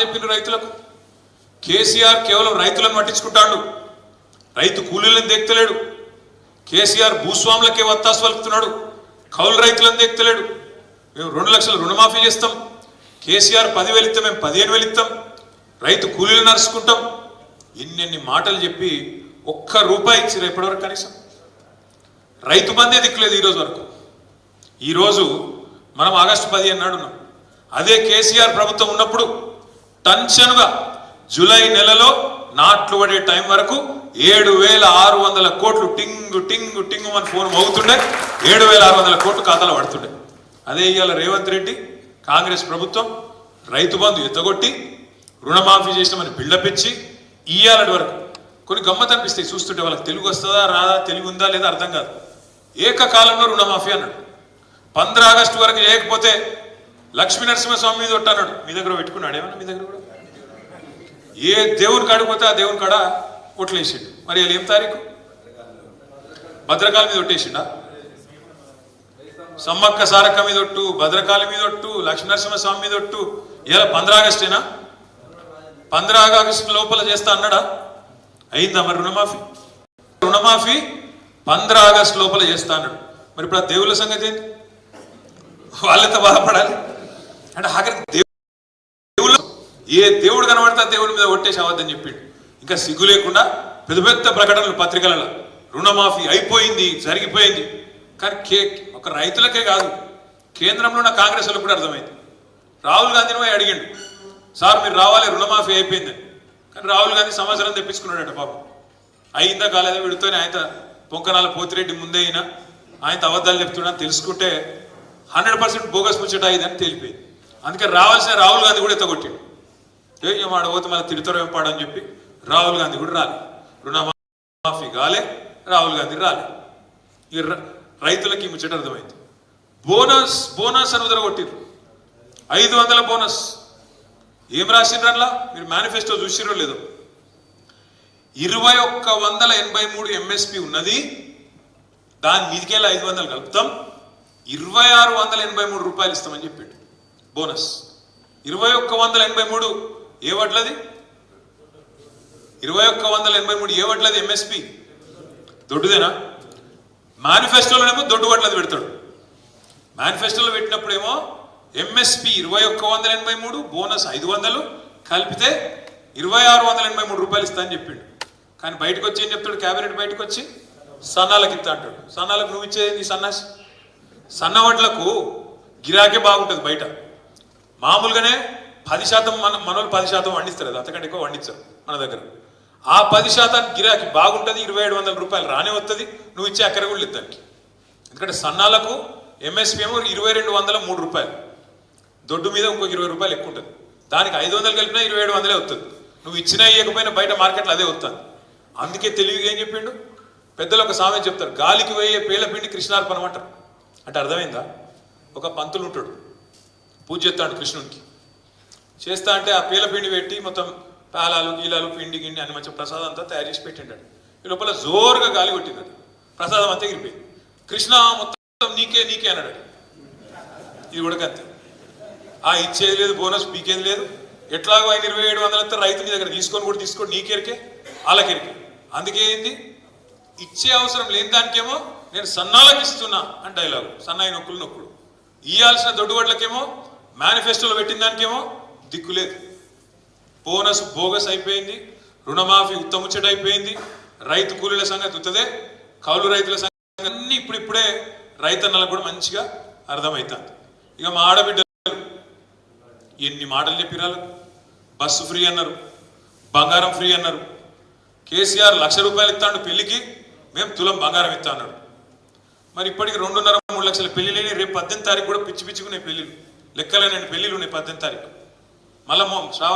చెప్పిండు రైతులకు. కేసీఆర్ కేవలం రైతులను పట్టించుకుంటాడు, రైతు కూలీలను దేక్తలేడు. కేసీఆర్ భూస్వాములకే వత్తాసు పలుకుతున్నాడు, కౌలు రైతులను దేక్తలేడు. మేము 2 లక్షలు రుణమాఫీ చేస్తాం, కేసీఆర్ 10,000 ఇస్తాం, మేము 15,000 ఇస్తాం, రైతు కూలీలు నడుచుకుంటాం. ఇన్ని మాటలు చెప్పి ₹1 ఇచ్చిరా ఇప్పటివరకు? కనీసం రైతు బందే దిక్కులేదు ఈరోజు వరకు. ఈరోజు మనం ఆగస్టు 15 నాడు ఉన్నాం. అదే కేసీఆర్ ప్రభుత్వం ఉన్నప్పుడు టెన్షన్గా జూలై నెలలో నాట్లు పడే టైం వరకు 7,600 కోట్లు టింగు టింగు టింగు అని ఫోన్ మోగుతుండే, 7,600 కోట్లు ఖాతాలో పడుతుండే. అదే ఇవాళ రేవంత్ రెడ్డి కాంగ్రెస్ ప్రభుత్వం రైతు బంధు ఎత్తగొట్టి రుణమాఫీ చేసినామని బిల్డప్ ఇచ్చి ఇయ్యాలటి వరకు కొన్ని గమ్మత్ అనిపిస్తాయి చూస్తుంటే. వాళ్ళకి తెలుగు వస్తుందా రాదా, తెలుగు ఉందా లేదా అర్థం కాదు. ఏకకాలంలో రుణమాఫీ అన్నాడు. 15 ఆగస్టు వరకు చేయకపోతే లక్ష్మీ నరసింహస్వామి మీద అన్నాడు. మీ దగ్గర పెట్టుకున్నాడు ఏమన్నా? మీ దగ్గర కూడా ఏ దేవుని కాడిపోతే ఆ దేవుని కాడ ఒట్లేసిండు. మరి వీళ్ళు ఏం తారీఖు? భద్రకాళి మీద ఒట్టేసిండా? సమ్మక్క సారక్క మీద ఒట్టు, భద్రకాళి మీద ఒట్టు, లక్ష్మీ నరసింహస్వామి మీద ఒట్టు. ఇలా 15 ఆగస్టేనా? 15 ఆగస్టు లోపల చేస్తా అన్నాడా? అయిందా మరి రుణమాఫీ? రుణమాఫీ 15 ఆగస్టు లోపల చేస్తా అన్నాడు. మరి ఇప్పుడు ఆ దేవుళ్ళ సంగతి ఏంటి? వాళ్ళతో బాధపడాలి అంటే ఆఖరికి దేవుళ్ళు ఏ దేవుడు కనబడతా దేవుడి మీద ఒట్టేసి అవద్దని చెప్పిండు. ఇంకా సిగ్గు లేకుండా పెద్ద పెద్ద ప్రకటనలు పత్రికలలో రుణమాఫీ అయిపోయింది, జరిగిపోయింది. కానీ ఒక రైతులకే కాదు, కేంద్రంలో ఉన్న కాంగ్రెస్ వాళ్ళకు కూడా అర్థమైంది. రాహుల్ గాంధీని పోయి అడిగిండు, సార్ మీరు రావాలి రుణమాఫీ అయిపోయిందని. కానీ రాహుల్ గాంధీ సంవత్సరం తెప్పించుకున్నాడట పాపం. అయిందా కాలేదా విడితోనే ఆయన పొంకనాల పోతిరెడ్డి ముందే అయినా ఆయన అబద్ధాలు చెప్తున్నా తెలుసుకుంటే 100% బోగస్ ముచ్చట అయిందని తెలిపోయింది. అందుకే రావాల్సిన రాహుల్ గాంధీ కూడా ఎత్తగొట్టాడు. వాడు పోతే మళ్ళీ తిడతారో ఏం పాడని చెప్పి రాహుల్ గాంధీ కూడా రాలే, రుణమాఫీ కాలే, రాహుల్ గాంధీ రాలే. ఈ రైతులకి ముచ్చట అర్థమైంది. బోనస్ బోనస్ అని ఉదరగొట్టిరు, 500 బోనస్. ఏం రాసిండ్రల్లా మీరు మేనిఫెస్టో చూసిరో లేదో? 2183 ఎంఎస్పి ఉన్నది, దాని మీదికెళ్ళి 500 కలుపుతాం, 2,683 రూపాయలు ఇస్తామని చెప్పాడు బోనస్. 2183 ఏ వడ్లది? 2183 ఏ వడ్లది ఎంఎస్పి? దొడ్డుదేనా? మేనిఫెస్టోలోనేమో దొడ్డు వడ్లది పెడతాడు. మేనిఫెస్టోలో పెట్టినప్పుడేమో ఎంఎస్పి 2183, బోనస్ 500 కలిపితే 2,683 రూపాయలు ఇస్తా అని చెప్పిండు. కానీ బయటకు వచ్చి ఏం చెప్తాడు? క్యాబినెట్ బయటకు వచ్చి సన్నాలకు ఇస్తా అంటాడు. సన్నాలకు నువ్వు ఇచ్చేది సన్నాసి. సన్న వడ్లకు గిరాకే బాగుంటుంది బయట. మామూలుగానే 10% మనోళ్ళు 10% వండిస్తారు కదా, అంతకంటే ఎక్కువ వండించారు మన దగ్గర. ఆ 10% గిరాకీ బాగుంటుంది, 2,700 రూపాయలు రానే వస్తుంది. నువ్వు ఇచ్చే అక్కర కూడా లేదు దానికి. ఎందుకంటే సన్నాలకు ఎంఎస్పి ఏమో 2,203 రూపాయలు, దొడ్డు మీద ఇంకో 20 రూపాయలు ఎక్కువ ఉంటుంది. దానికి 500 కలిపినా 2,700 వస్తుంది. నువ్వు ఇచ్చినా ఇవ్వకపోయినా బయట మార్కెట్లో అదే వస్తుంది. అందుకే తెలివిగా ఏం చెప్పిండు పెద్దలు? ఒక సామెత చెప్తారు, గాలికి పోయే పేల పిండి కృష్ణార్పణం అంటారు. అంటే అర్థమైందా? ఒక పంతులు ఉంటాడు, పూజ చేస్తాడు కృష్ణునికి. చేస్తా అంటే ఆ పేల పిండి పెట్టి మొత్తం పేలాలు గీలాలు పిండి గిండి అని మంచి ప్రసాదం అంతా తయారు చేసి పెట్టిండాడు. ఈ లోపల జోరుగా గాలి కొట్టింది, ప్రసాదం అంతా ఎగిరిపోయింది. కృష్ణ మొత్తం నీకే నీకే అన్నాడు. ఇది కూడా అంతే, ఆ ఇచ్చేది లేదు, బోనస్ పీకేది లేదు. ఎట్లాగో ఆయన 2,700 అంతా రైతు నీ దగ్గర తీసుకొని కూడా తీసుకోండి, నీకెరికే వాళ్ళకెరికే. అందుకే ఏంది ఇచ్చే అవసరం లేని దానికేమో నేను సన్నాలకు ఇస్తున్నా అని డైలాగు, సన్నాయి నొక్కులు నొక్కుడు. ఇయ్యాల్సిన దొడ్డుబడ్లకేమో మేనిఫెస్టోలో పెట్టిన దానికేమో దిక్కులేదు. బోనస్ బోగస్ అయిపోయింది, రుణమాఫీ ఉత్తముచ్చట అయిపోయింది, రైతు కూలీల సంగతి ఉత్తదే, కౌలు రైతుల సంగతి అన్నీ ఇప్పుడిప్పుడే రైతన్నలకు కూడా మంచిగా అర్థమవుతుంది. ఇక మా ఆడబిడ్డలు ఎన్ని మాటలు చెప్పిరాలు. బస్సు ఫ్రీ అన్నారు, బంగారం ఫ్రీ అన్నారు. కేసీఆర్ ₹1,00,000 ఇస్తాడు పెళ్లికి, మేము తులం బంగారం ఇస్తా అన్నాడు. మరి ఇప్పటికి 2.5-3 లక్షల పెళ్లిలేని, రేపు 18 తారీఖు కూడా పిచ్చి పిచ్చుకునే పెళ్లిలు, లెక్కలేని పెళ్లిలు ఉన్నాయి 18 తారీఖు. మళ్ళీ శ్రావణ